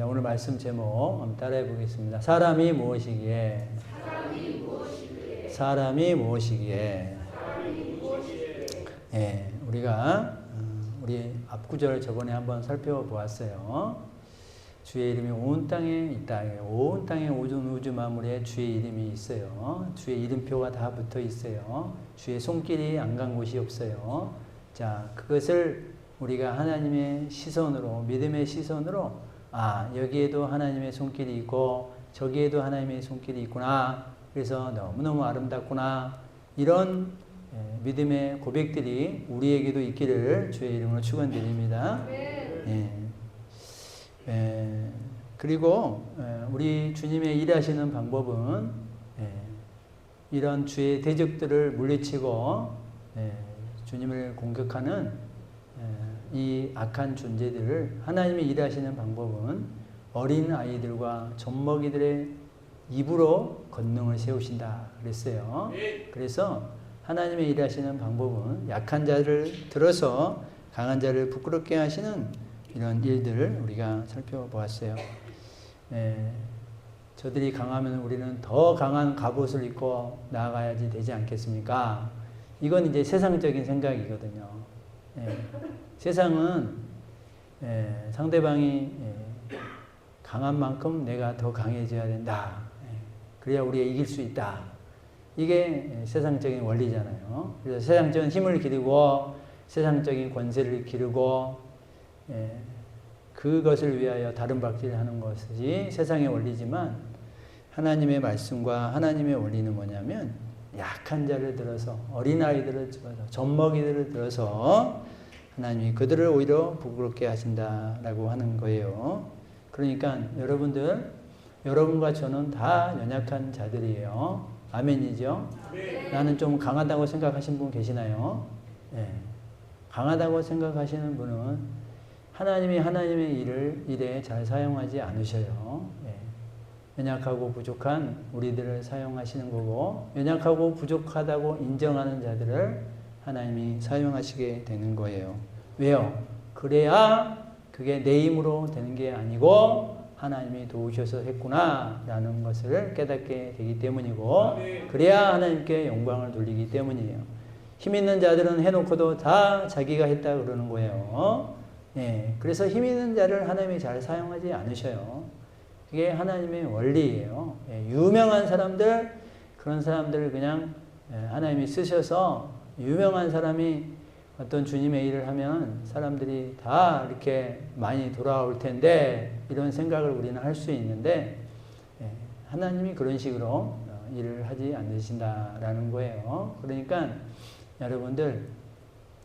오늘 말씀 제목 한번 따라해 보겠습니다. 사람이 무엇이기에? 사람이 무엇이기에? 예, 우리가 우리 앞구절 저번에 한번 살펴보았어요. 주의 이름이 온 땅에 있다. 온 땅에 우주 만물에 주의 이름이 있어요. 주의 이름표가 다 붙어 있어요. 주의 손길이 안 간 곳이 없어요. 자, 그것을 우리가 하나님의 시선으로, 믿음의 시선으로, 아, 여기에도 하나님의 손길이 있고 저기에도 하나님의 손길이 있구나. 그래서 너무너무 아름답구나. 이런 믿음의 고백들이 우리에게도 있기를 주의 이름으로 축원드립니다. 그리고 우리 주님의 일하시는 방법은 이런 주의 대적들을 물리치고 주님을 공격하는 이 악한 존재들을 하나님이 일하시는 방법은 어린 아이들과 젖먹이들의 입으로 권능을 세우신다 그랬어요. 그래서 하나님의 일하시는 방법은 약한 자를 들어서 강한 자를 부끄럽게 하시는 이런 일들을 우리가 살펴보았어요. 저들이 강하면 우리는 더 강한 갑옷을 입고 나아가야지 되지 않겠습니까? 이건 이제 세상적인 생각이거든요. 세상은 상대방이 강한 만큼 내가 더 강해져야 된다. 그래야 우리가 이길 수 있다. 이게 세상적인 원리잖아요. 그래서 세상적인 힘을 기르고 세상적인 권세를 기르고 그것을 위하여 다른 박질을 하는 것이 세상의 원리지만 하나님의 말씀과 하나님의 원리는 뭐냐면 약한 자를 들어서 어린아이들을 들어서 젖먹이들을 들어서 하나님이 그들을 오히려 부끄럽게 하신다라고 하는 거예요. 그러니까 여러분과 저는 다 연약한 자들이에요. 아멘이죠? 나는 좀 강하다고 생각하시는 분 계시나요? 강하다고 생각하시는 분은 하나님이 하나님의 일에 잘 사용하지 않으셔요. 연약하고 부족한 우리들을 사용하시는 거고 연약하고 부족하다고 인정하는 자들을 하나님이 사용하시게 되는 거예요. 왜요? 그래야 그게 내 힘으로 되는 게 아니고 하나님이 도우셔서 했구나 라는 것을 깨닫게 되기 때문이고 그래야 하나님께 영광을 돌리기 때문이에요. 힘 있는 자들은 해놓고도 다 자기가 했다 그러는 거예요. 그래서 힘 있는 자를 하나님이 잘 사용하지 않으셔요. 그게 하나님의 원리예요. 유명한 사람들, 그런 사람들을 그냥 하나님이 쓰셔서 유명한 사람이 어떤 주님의 일을 하면 사람들이 다 이렇게 많이 돌아올 텐데 이런 생각을 우리는 할 수 있는데 하나님이 그런 식으로 일을 하지 않으신다라는 거예요. 그러니까 여러분들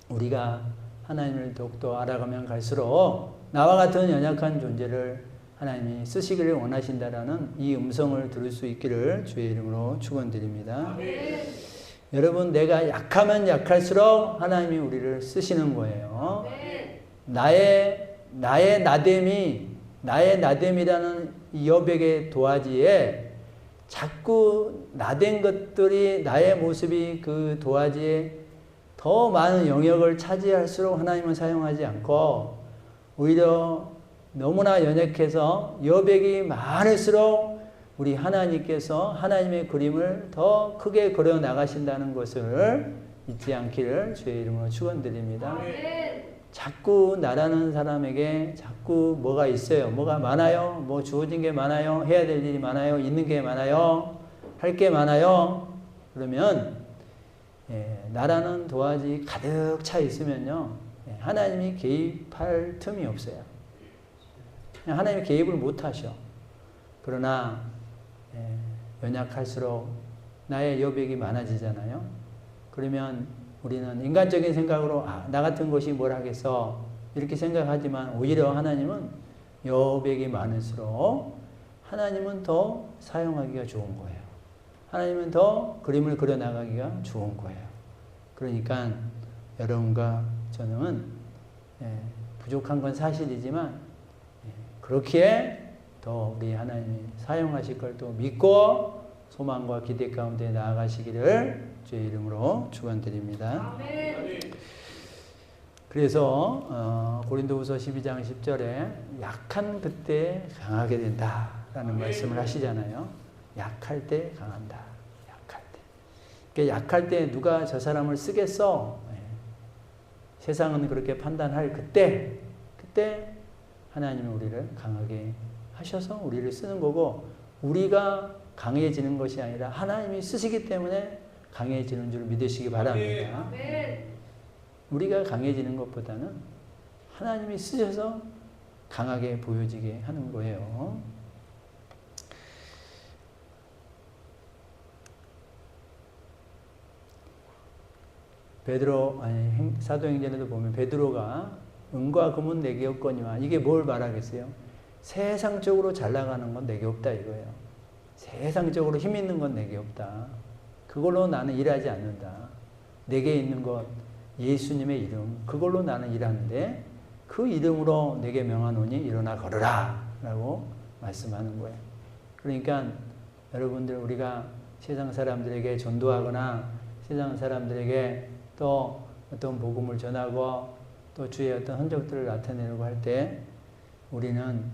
우리가 하나님을 더욱더 알아가면 갈수록 나와 같은 연약한 존재를 하나님이 쓰시기를 원하신다라는 이 음성을 들을 수 있기를 주의 이름으로 축원드립니다. 여러분 내가 약하면 약할수록 하나님이 우리를 쓰시는 거예요. 나의 나됨이라는 이 여백의 도화지에 자꾸 나된 것들이 나의 모습이 그 도화지에 더 많은 영역을 차지할수록 하나님은 사용하지 않고 오히려 너무나 연약해서 여백이 많을수록 우리 하나님께서 하나님의 그림을 더 크게 그려 나가신다는 것을 잊지 않기를 주의 이름으로 축원드립니다. 자꾸 나라는 사람에게 자꾸 뭐가 있어요. 뭐가 많아요. 뭐 주어진 게 많아요. 해야 될 일이 많아요. 있는 게 많아요. 할 게 많아요. 그러면 나라는 도화지 가득 차 있으면요. 하나님이 개입할 틈이 없어요. 하나님이 개입을 못 하셔. 그러나 연약할수록 나의 여백이 많아지잖아요. 그러면 우리는 인간적인 생각으로 나 같은 것이 뭘 하겠어 이렇게 생각하지만 오히려 하나님은 여백이 많을수록 하나님은 더 사용하기가 좋은 거예요. 하나님은 더 그림을 그려나가기가 좋은 거예요. 그러니까 여러분과 저는 부족한 건 사실이지만 그렇기에 더 우리 하나님이 사용하실 걸 또 믿고 소망과 기대 가운데 나아가시기를 주의 이름으로 축원드립니다. 그래서 고린도후서 12장 10절에 약한 그때 강하게 된다라는 말씀을 하시잖아요. 약할 때 강한다. 약할 때. 그러니까 약할 때 누가 저 사람을 쓰겠어? 세상은 그렇게 판단할 그때 하나님이 우리를 강하게 하셔서 우리를 쓰는 거고, 우리가 강해지는 것이 아니라 하나님이 쓰시기 때문에 강해지는 줄 믿으시기 바랍니다. 우리가 강해지는 것보다는 하나님이 쓰셔서 강하게 보여지게 하는 거예요. 사도행전에도 보면 베드로가 은과 금은 내게 없거니와, 이게 뭘 말하겠어요? 세상적으로 잘 나가는 건 내게 없다 이거예요. 세상적으로 힘 있는 건 내게 없다. 그걸로 나는 일하지 않는다. 내게 있는 것, 예수님의 이름, 그걸로 나는 일하는데 그 이름으로 내게 명하노니 일어나 걸으라 라고 말씀하는 거예요. 그러니까 여러분들, 우리가 세상 사람들에게 전도하거나 세상 사람들에게 또 어떤 복음을 전하고 또 주의 어떤 흔적들을 나타내려고 할 때 우리는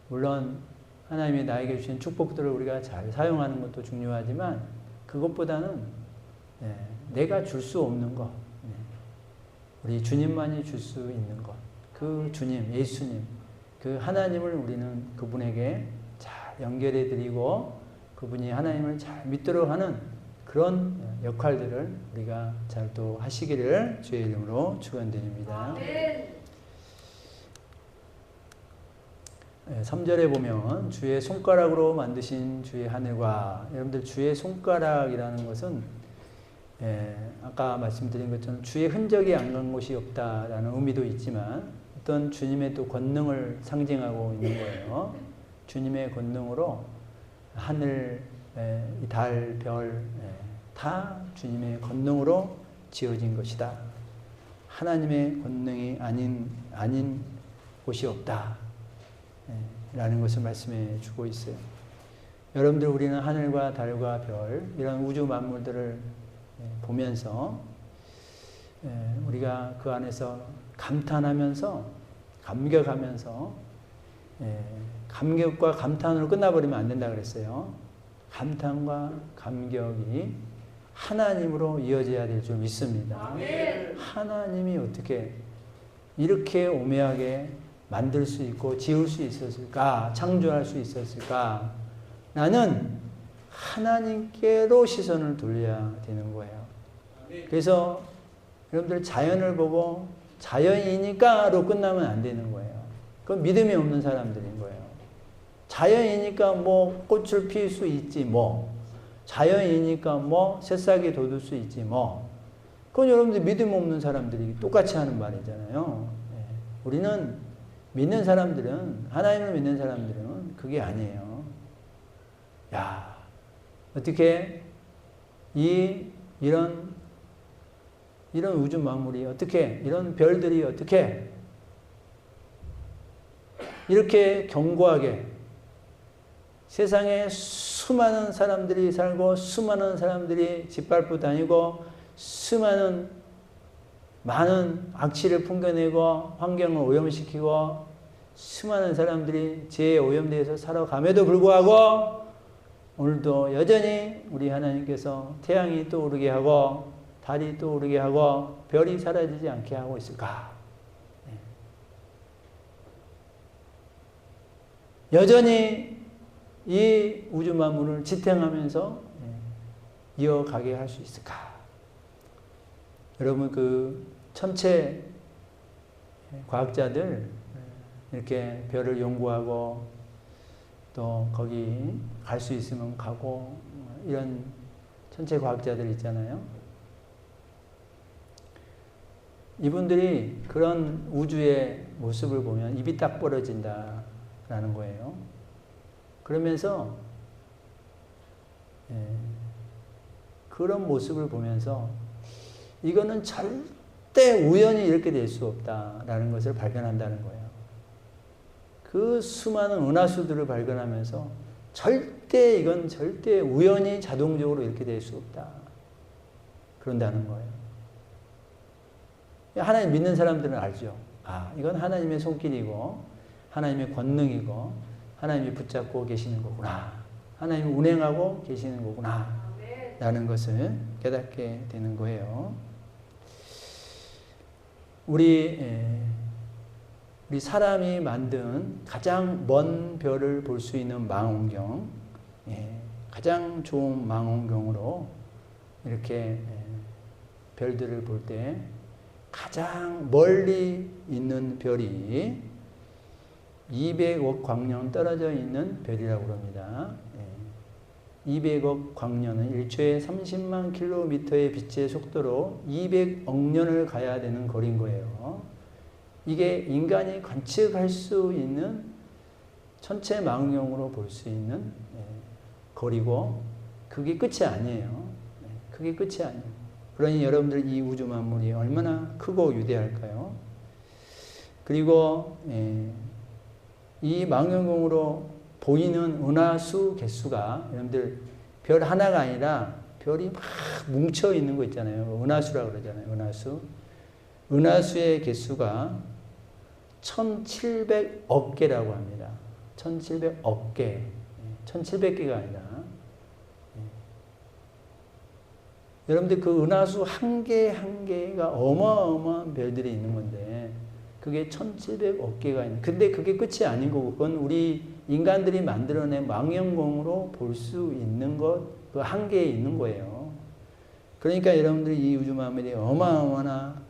물론 하나님이 나에게 주신 축복들을 우리가 잘 사용하는 것도 중요하지만 그것보다는 내가 줄 수 없는 것, 우리 주님만이 줄 수 있는 것, 그 주님, 예수님, 그 하나님을 우리는 그분에게 잘 연결해 드리고 그분이 하나님을 잘 믿도록 하는 그런 역할들을 우리가 잘 또 하시기를 주의 이름으로 축원드립니다. 3절에 보면 주의 손가락으로 만드신 주의 하늘과, 여러분들 주의 손가락이라는 것은 아까 말씀드린 것처럼 주의 흔적이 안 간 곳이 없다라는 의미도 있지만 어떤 주님의 또 권능을 상징하고 있는 거예요. 주님의 권능으로 하늘, 달, 별, 다 주님의 권능으로 지어진 것이다. 하나님의 권능이 아닌 곳이 없다. 라는 것을 말씀해 주고 있어요. 여러분들, 우리는 하늘과 달과 별, 이런 우주 만물들을 보면서 우리가 그 안에서 감탄하면서, 감격하면서, 감격과 감탄으로 끝나버리면 안 된다 그랬어요. 감탄과 감격이 하나님으로 이어져야 될 줄 믿습니다. 하나님이 어떻게 이렇게 오묘하게 만들 수 있고 지을 수 있었을까? 창조할 수 있었을까? 나는 하나님께로 시선을 돌려야 되는 거예요. 그래서 여러분들 자연을 보고 자연이니까로 끝나면 안 되는 거예요. 그건 믿음이 없는 사람들인 거예요. 자연이니까 뭐 꽃을 피울 수 있지 뭐. 자연이니까 뭐 새싹이 돋을 수 있지 뭐. 그건 여러분들 믿음 없는 사람들이 똑같이 하는 말이잖아요. 우리는 믿는 사람들은, 하나님을 믿는 사람들은 그게 아니에요. 야, 어떻게 이런 우주 만물이 어떻게, 이런 별들이 어떻게 이렇게 견고하게 세상에 수많은 사람들이 살고 수많은 사람들이 짓밟고 다니고 많은 악취를 풍겨내고 환경을 오염시키고 수많은 사람들이 죄에 오염되어서 살아감에도 불구하고 오늘도 여전히 우리 하나님께서 태양이 또 오르게 하고 달이 또 오르게 하고 별이 사라지지 않게 하고 있을까? 여전히 이 우주 만물을 지탱하면서 이어가게 할 수 있을까? 여러분, 그 천체 과학자들 이렇게 별을 연구하고 또 거기 갈 수 있으면 가고 이런 천체 과학자들 있잖아요. 이분들이 그런 우주의 모습을 보면 입이 딱 벌어진다라는 거예요. 그러면서 그런 모습을 보면서 이거는 절대 우연히 이렇게 될 수 없다라는 것을 발견한다는 거예요. 그 수많은 은하수들을 발견하면서 이건 절대 우연히 자동적으로 이렇게 될 수 없다. 그런다는 거예요. 하나님 믿는 사람들은 알죠. 아, 이건 하나님의 손길이고 하나님의 권능이고 하나님이 붙잡고 계시는 거구나. 하나님이 운행하고 계시는 거구나. 라는 것을 깨닫게 되는 거예요. 우리 사람이 만든 가장 먼 별을 볼 수 있는 망원경, 가장 좋은 망원경으로 이렇게 별들을 볼 때 가장 멀리 있는 별이 200억 광년 떨어져 있는 별이라고 합니다. 200억 광년은 1초에 30만 킬로미터의 빛의 속도로 200억 년을 가야 되는 거리인 거예요. 이게 인간이 관측할 수 있는 천체 망원경으로 볼 수 있는 거리고 그게 끝이 아니에요. 그게 끝이 아니에요. 그러니 여러분들 이 우주 만물이 얼마나 크고 위대할까요? 그리고 이 망원경으로 보이는 은하수 개수가 여러분들 별 하나가 아니라 별이 막 뭉쳐 있는 거 있잖아요. 은하수라고 그러잖아요. 은하수. 은하수의 개수가 1700억 개라고 합니다. 1700억 개. 1700개가 아니라. 여러분들 그 은하수 한 개 한 개가 어마어마한 별들이 있는 건데 그게 1700억 개가 있는. 근데 그게 끝이 아닌 거고 그건 우리 인간들이 만들어낸 망원경으로 볼 수 있는 것 그 한계에 있는 거예요. 그러니까 여러분들이 이 우주 만물이 얼마나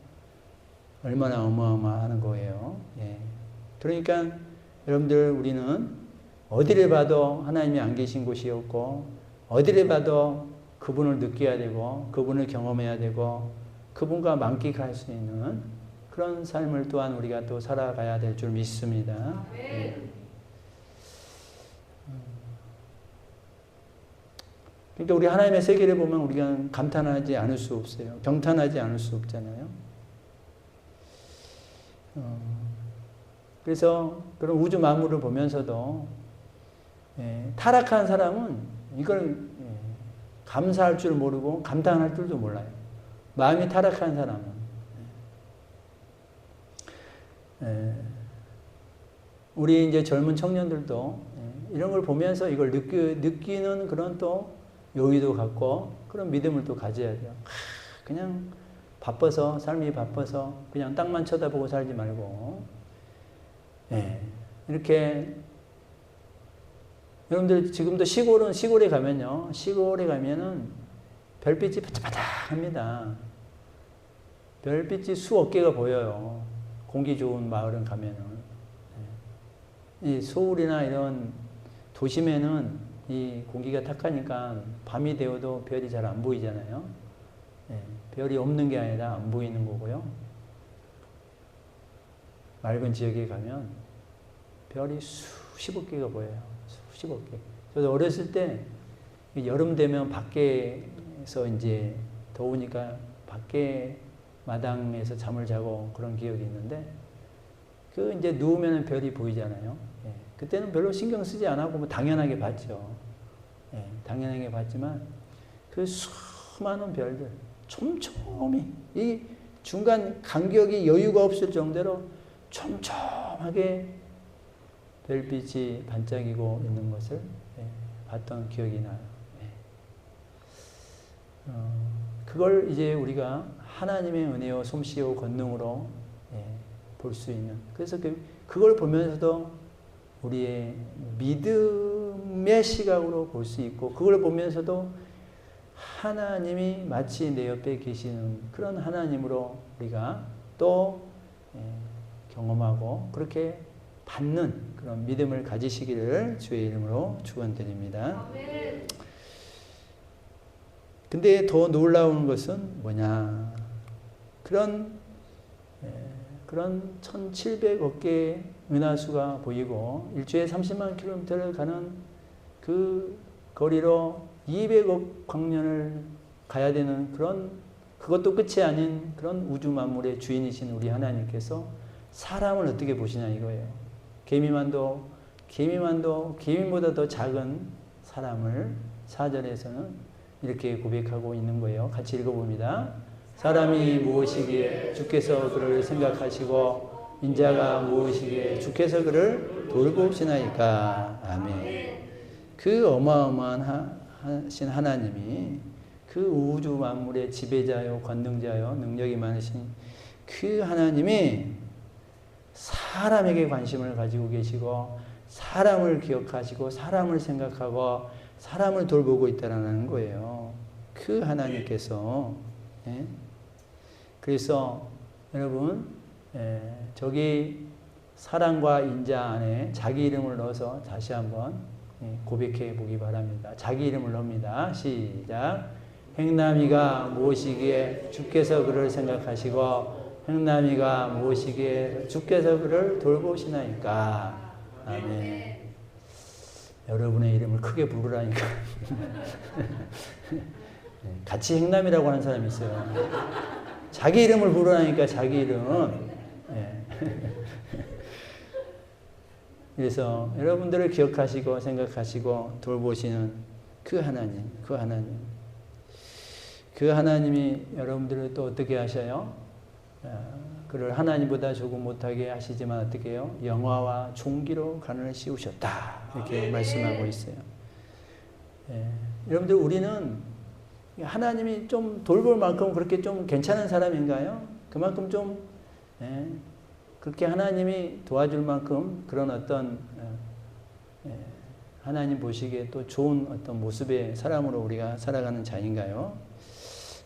어마어마하는 거예요. 그러니까 여러분들 우리는 어디를 봐도 하나님이 안 계신 곳이 없고 어디를 봐도 그분을 느껴야 되고 그분을 경험해야 되고 그분과 만끽할 수 있는 그런 삶을 또한 우리가 또 살아가야 될 줄 믿습니다. 그러니까 우리 하나님의 세계를 보면 우리가 감탄하지 않을 수 없어요. 경탄하지 않을 수 없잖아요. 그래서 그런 우주 만물을 보면서도 타락한 사람은 이걸 감사할 줄 모르고 감탄할 줄도 몰라요. 마음이 타락한 사람은. 우리 이제 젊은 청년들도 이런 걸 보면서 이걸 느끼는 그런 또 여유도 갖고 그런 믿음을 또 가져야 돼요. 그냥 바빠서 삶이 바빠서 그냥 땅만 쳐다보고 살지 말고 이렇게 여러분들 지금도 시골에 가면요. 시골에 가면은 별빛이 바짝바짝합니다. 별빛이 수억 개가 보여요. 공기 좋은 마을은 가면은. 이 서울이나 이런 도심에는 이 공기가 탁하니까 밤이 되어도 별이 잘 안 보이잖아요. 별이 없는 게 아니라 안 보이는 거고요. 맑은 지역에 가면 별이 수십억 개가 보여요. 수십억 개. 저도 어렸을 때 여름 되면 밖에서 이제 더우니까 밖에 마당에서 잠을 자고 그런 기억이 있는데 그 이제 누우면 별이 보이잖아요. 그때는 별로 신경 쓰지 않고 뭐 당연하게 봤죠. 당연하게 봤지만 그 수많은 별들 촘촘히 이 중간 간격이 여유가 없을 정도로 촘촘하게 별빛이 반짝이고 있는 것을 봤던 기억이 나요. 그걸 이제 우리가 하나님의 은혜요 솜씨요 권능으로 볼 수 있는 그래서 그걸 보면서도 우리의 믿음의 시각으로 볼 수 있고 그걸 보면서도 하나님이 마치 내 옆에 계시는 그런 하나님으로 우리가 또 경험하고 그렇게 받는 그런 믿음을 가지시기를 주의 이름으로 축원드립니다. 근데 더 놀라운 것은 뭐냐? 그런 1700억 개의 은하수가 보이고 일주에 30만 킬로미터를 가는 그 거리로 200억 광년을 가야 되는 그것도 끝이 아닌 그런 우주 만물의 주인이신 우리 하나님께서 사람을 어떻게 보시냐 이거예요. 개미보다 더 작은 사람을 4절에서는 이렇게 고백하고 있는 거예요. 같이 읽어봅니다. 사람이 무엇이기에 주께서 그를 생각하시고 인자가 무엇이기에 주께서 그를 돌보시나이까. 아멘. 그 어마어마하신 하나님이 그 우주 만물의 지배자요 권능자요 능력이 많으신 그 하나님이 사람에게 관심을 가지고 계시고 사람을 기억하시고 사람을 생각하고 사람을 돌보고 있다는 거예요. 그 하나님께서. 예? 그래서 여러분 저기 사랑과 인자 안에 자기 이름을 넣어서 다시 한번 고백해 보기 바랍니다. 자기 이름을 넣습니다. 시작. 행남이가 무엇이기에 주께서 그를 생각하시고 행남이가 무엇이기에 주께서 그를 돌보시나이까. 아멘. 여러분의 이름을 크게 부르라니까. 같이 행남이라고 하는 사람이 있어요. 자기 이름을 부르라니까 자기 이름. 그래서 여러분들을 기억하시고 생각하시고 돌보시는 그 하나님, 그 하나님이 여러분들을 또 어떻게 하셔요? 그를 하나님보다 조금 못하게 하시지만 어떻게 해요? 영화와 존귀로 간을 씌우셨다. 이렇게 말씀하고 있어요. 여러분들 우리는 하나님이 좀 돌볼 만큼 그렇게 좀 괜찮은 사람인가요? 그만큼 좀 그렇게 하나님이 도와줄 만큼 그런 어떤 하나님 보시기에 또 좋은 어떤 모습의 사람으로 우리가 살아가는 자인가요?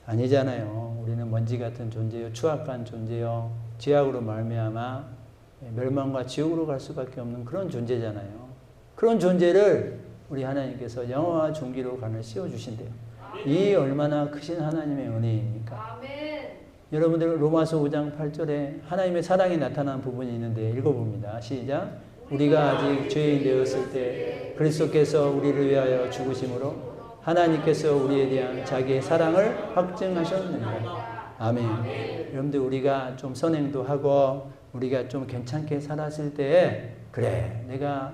아니잖아요. 우리는 먼지 같은 존재요, 추악한 존재요, 죄악으로 말미암아 멸망과 지옥으로 갈 수밖에 없는 그런 존재잖아요. 그런 존재를 우리 하나님께서 영화와 존귀로 간을 씌워주신대요. 이 얼마나 크신 하나님의 은혜입니까? 아멘. 여러분들 로마서 5장 8절에 하나님의 사랑이 나타난 부분이 있는데 읽어봅니다. 시작. 우리가 아직 죄인 되었을 때 그리스도께서 우리를 위하여 죽으심으로 하나님께서 우리에 대한 자기의 사랑을 확증하셨느니라. 아멘. 여러분들 우리가 좀 선행도 하고 우리가 좀 괜찮게 살았을 때 그래 내가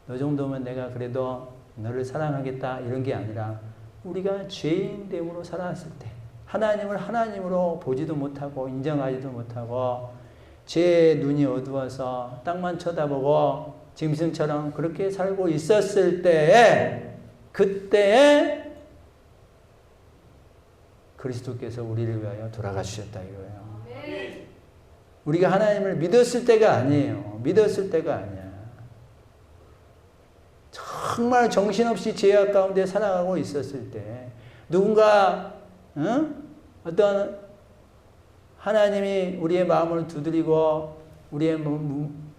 너 정도면 내가 그래도 너를 사랑하겠다 이런 게 아니라 우리가 죄인됨으로 살았을 때 하나님을 하나님으로 보지도 못하고 인정하지도 못하고 죄의 눈이 어두워서 땅만 쳐다보고 짐승처럼 그렇게 살고 있었을 때에 그때에 그리스도께서 우리를 위하여 돌아가셨다 이거예요. 우리가 하나님을 믿었을 때가 아니에요. 믿었을 때가 아니야. 정말 정신없이 죄악 가운데 살아가고 있었을 때 누군가 어떤 하나님이 우리의 마음을 두드리고 우리의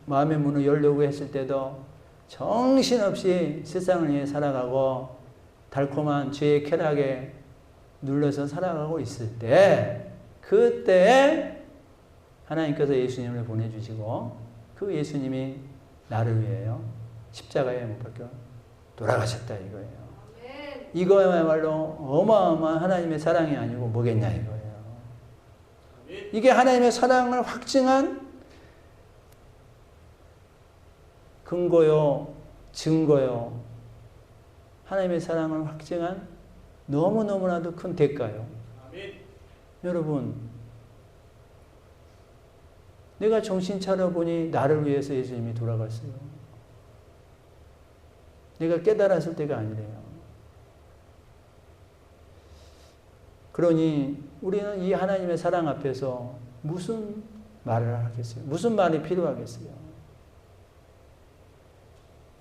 마음의 문을 열려고 했을 때도 정신없이 세상을 위해 살아가고 달콤한 죄의 쾌락에 눌러서 살아가고 있을 때 그때에 하나님께서 예수님을 보내주시고 그 예수님이 나를 위해요 십자가에 못 박혀 돌아가셨다 이거예요. 이거야말로 어마어마한 하나님의 사랑이 아니고 뭐겠냐 이거예요. 이게 하나님의 사랑을 확증한 근거요, 증거요. 하나님의 사랑을 확증한 너무너무나도 큰 대가요. 아멘. 여러분, 내가 정신 차려보니 나를 위해서 예수님이 돌아갔어요. 내가 깨달았을 때가 아니래요. 그러니 우리는 이 하나님의 사랑 앞에서 무슨 말을 하겠어요? 무슨 말이 필요하겠어요?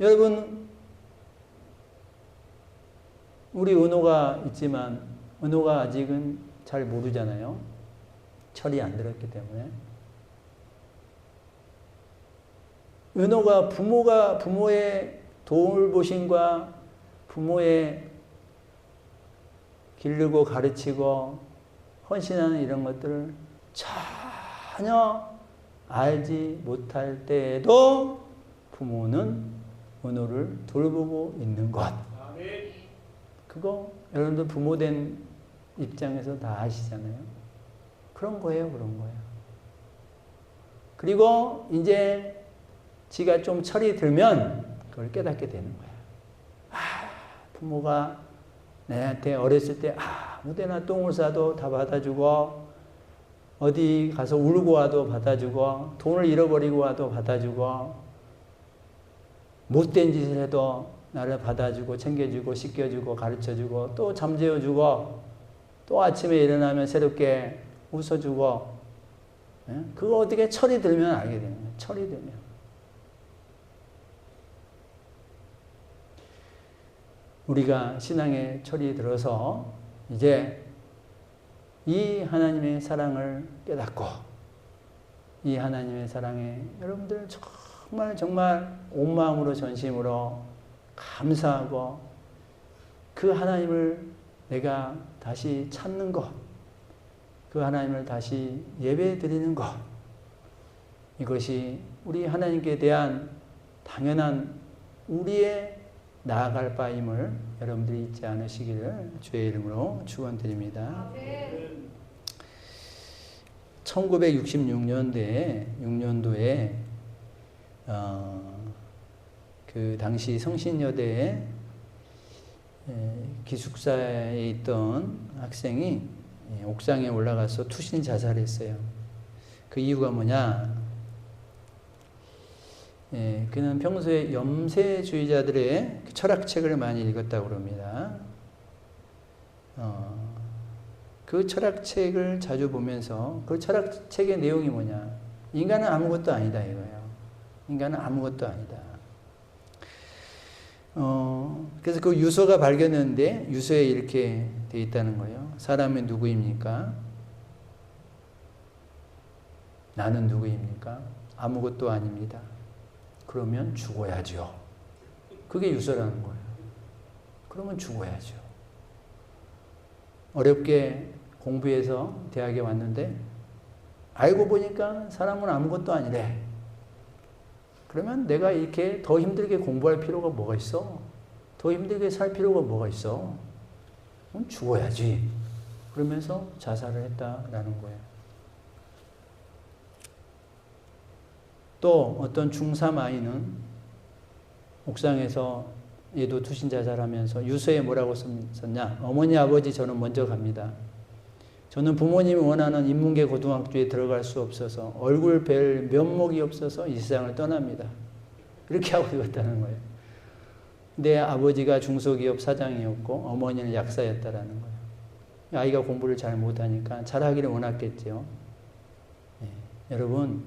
여러분, 우리 은호가 있지만 은호가 아직은 잘 모르잖아요. 철이 안 들었기 때문에. 은호가 부모의 돌보심과 부모의 기르고 가르치고 헌신하는 이런 것들을 전혀 알지 못할 때에도 부모는 은호를 돌보고 있는 것. 그거 여러분들 부모된 입장에서 다 아시잖아요. 그런 거예요. 그리고 이제 지가 좀 철이 들면 그걸 깨닫게 되는 거야. 부모가 내한테 어렸을 때 아무 데나 똥을 싸도 다 받아주고 어디 가서 울고 와도 받아주고, 돈을 잃어버리고 와도 받아주고, 못된 짓을 해도 나를 받아주고 챙겨주고 씻겨주고 가르쳐주고 또 잠재워주고 또 아침에 일어나면 새롭게 웃어주고, 그거 어떻게 철이 들면 알게 되는 거예요. 철이 들면. 우리가 신앙에 철이 들어서 이제 이 하나님의 사랑을 깨닫고, 이 하나님의 사랑에 여러분들 정말 온 마음으로 전심으로 감사하고, 그 하나님을 내가 다시 찾는 것, 그 하나님을 다시 예배 드리는 것, 이것이 우리 하나님께 대한 당연한 우리의 나아갈 바임을 여러분들이 잊지 않으시기를 주의 이름으로 축원드립니다. 1966년도에 그 당시 성신여대에 기숙사에 있던 학생이 옥상에 올라가서 투신 자살했어요. 그 이유가 뭐냐? 그는 평소에 염세주의자들의 철학책을 많이 읽었다고 합니다. 그 철학책을 자주 보면서 그 철학책의 내용이 뭐냐? 인간은 아무것도 아니다 이거예요. 인간은 아무것도 아니다. 그래서 그 유서가 발견했는데 유서에 이렇게 돼 있다는 거예요. 사람은 누구입니까? 나는 누구입니까? 아무것도 아닙니다. 그러면 죽어야죠. 그게 유서라는 거예요. 그러면 죽어야죠. 어렵게 공부해서 대학에 왔는데 알고 보니까 사람은 아무것도 아니래. 그러면 내가 이렇게 더 힘들게 공부할 필요가 뭐가 있어? 더 힘들게 살 필요가 뭐가 있어? 그럼 죽어야지. 그러면서 자살을 했다라는 거예요. 또 어떤 중3 아이는 옥상에서 얘도 투신 자살하면서 유서에 뭐라고 썼냐? 어머니 아버지 저는 먼저 갑니다. 저는 부모님이 원하는 인문계 고등학교에 들어갈 수 없어서 얼굴 뵐 면목이 없어서 이 세상을 떠납니다. 이렇게 하고 있었다는 거예요. 내 아버지가 중소기업 사장이었고 어머니는 약사였다라는 거예요. 아이가 공부를 잘 못하니까 잘하기를 원했겠죠. 여러분,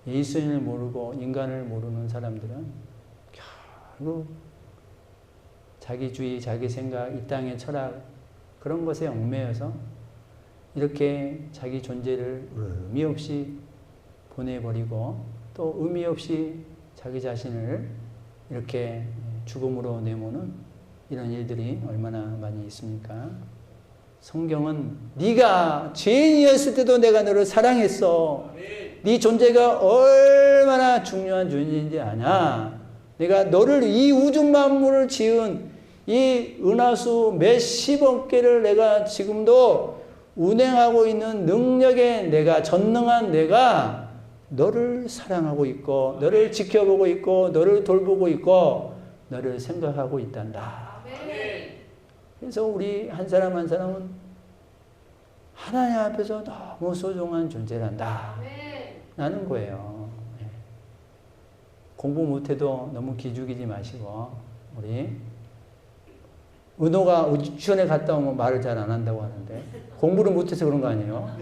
예수님을 모르고 인간을 모르는 사람들은 결국 자기주의, 자기 생각, 이 땅의 철학 그런 것에 얽매여서 이렇게 자기 존재를 의미 없이 보내버리고 또 의미 없이 자기 자신을 이렇게 죽음으로 내모는 이런 일들이 얼마나 많이 있습니까? 성경은 네가 죄인이었을 때도 내가 너를 사랑했어. 네 존재가 얼마나 중요한 존재인지 아냐? 내가 너를 이 우주 만물을 지은 이 은하수 몇십억 개를 내가 지금도 운행하고 있는 능력에 내가 전능한 내가 너를 사랑하고 있고 너를 지켜보고 있고 너를 돌보고 있고 너를 생각하고 있단다. 그래서 우리 한 사람 한 사람은 하나님 앞에서 너무 소중한 존재란다. 라는 거예요. 공부 못해도 너무 기죽이지 마시고 우리 은호가 유치원에 갔다 오면 말을 잘 안 한다고 하는데 공부를 못해서 그런 거 아니에요?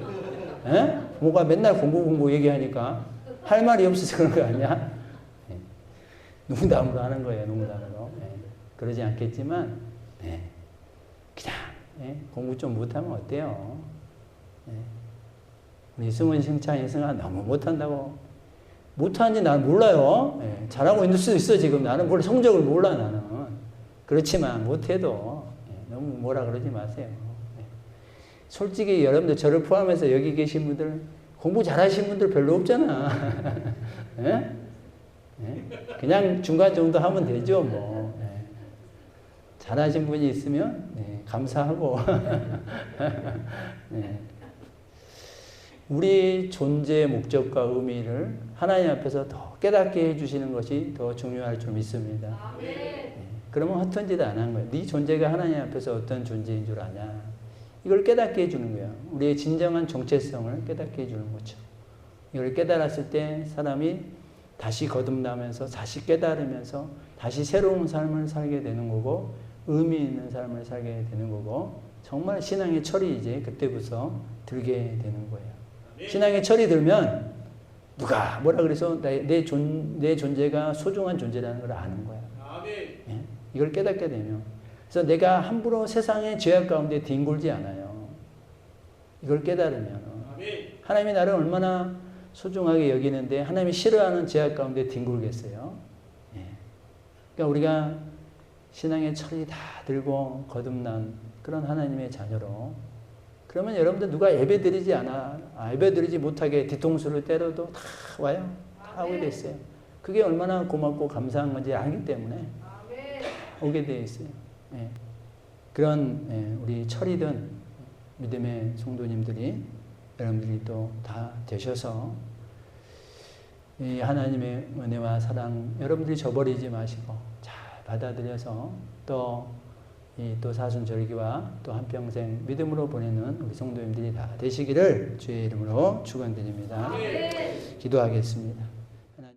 에? 뭐가 맨날 공부 얘기하니까 할 말이 없어서 그런 거 아니야? 농담으로 하는 거예요. 농담으로. 그러지 않겠지만 그냥 공부 좀 못하면 어때요? 우리 승원 승찬이 승아 너무 못한다고. 못하는지 나는 몰라요. 잘하고 있을 수도 있어 지금. 나는 원래 성적을 몰라 나는. 그렇지만 못해도 너무 뭐라 그러지 마세요. 솔직히 여러분들 저를 포함해서 여기 계신 분들 공부 잘하신 분들 별로 없잖아. 그냥 중간 정도 하면 되죠 뭐. 잘하신 분이 있으면 감사하고 우리 존재의 목적과 의미를 하나님 앞에서 더 깨닫게 해주시는 것이 더 중요할 줄 믿습니다. 그러면 허튼 짓 안 한 거예요. 네 존재가 하나님 앞에서 어떤 존재인 줄 아냐. 이걸 깨닫게 해주는 거예요. 우리의 진정한 정체성을 깨닫게 해주는 거죠. 이걸 깨달았을 때 사람이 다시 거듭나면서 다시 깨달으면서 다시 새로운 삶을 살게 되는 거고 의미 있는 삶을 살게 되는 거고 정말 신앙의 철이 이제 그때부터 들게 되는 거예요. 신앙의 철이 들면 누가 뭐라 그래서 내 존재가 소중한 존재라는 걸 아는 거야. 예? 이걸 깨닫게 되면 그래서 내가 함부로 세상의 죄악 가운데 뒹굴지 않아요. 이걸 깨달으면 하나님이 나를 얼마나 소중하게 여기는데 하나님이 싫어하는 죄악 가운데 뒹굴겠어요. 예. 그러니까 우리가 신앙의 철이 다 들고 거듭난 그런 하나님의 자녀로 그러면 여러분들 누가 예배드리지 예배드리지 못하게 뒤통수를 때려도 다 와요. 다 오게 돼 있어요. 그게 얼마나 고맙고 감사한 건지 알기 때문에 다 오게 돼 있어요. 예. 그런 우리 철이든 믿음의 성도님들이 여러분들이 또 다 되셔서 이 하나님의 은혜와 사랑 여러분들이 저버리지 마시고 잘 받아들여서 또 사순절기와 또 한평생 믿음으로 보내는 우리 성도님들이 다 되시기를 주의 이름으로 축원드립니다. 기도하겠습니다.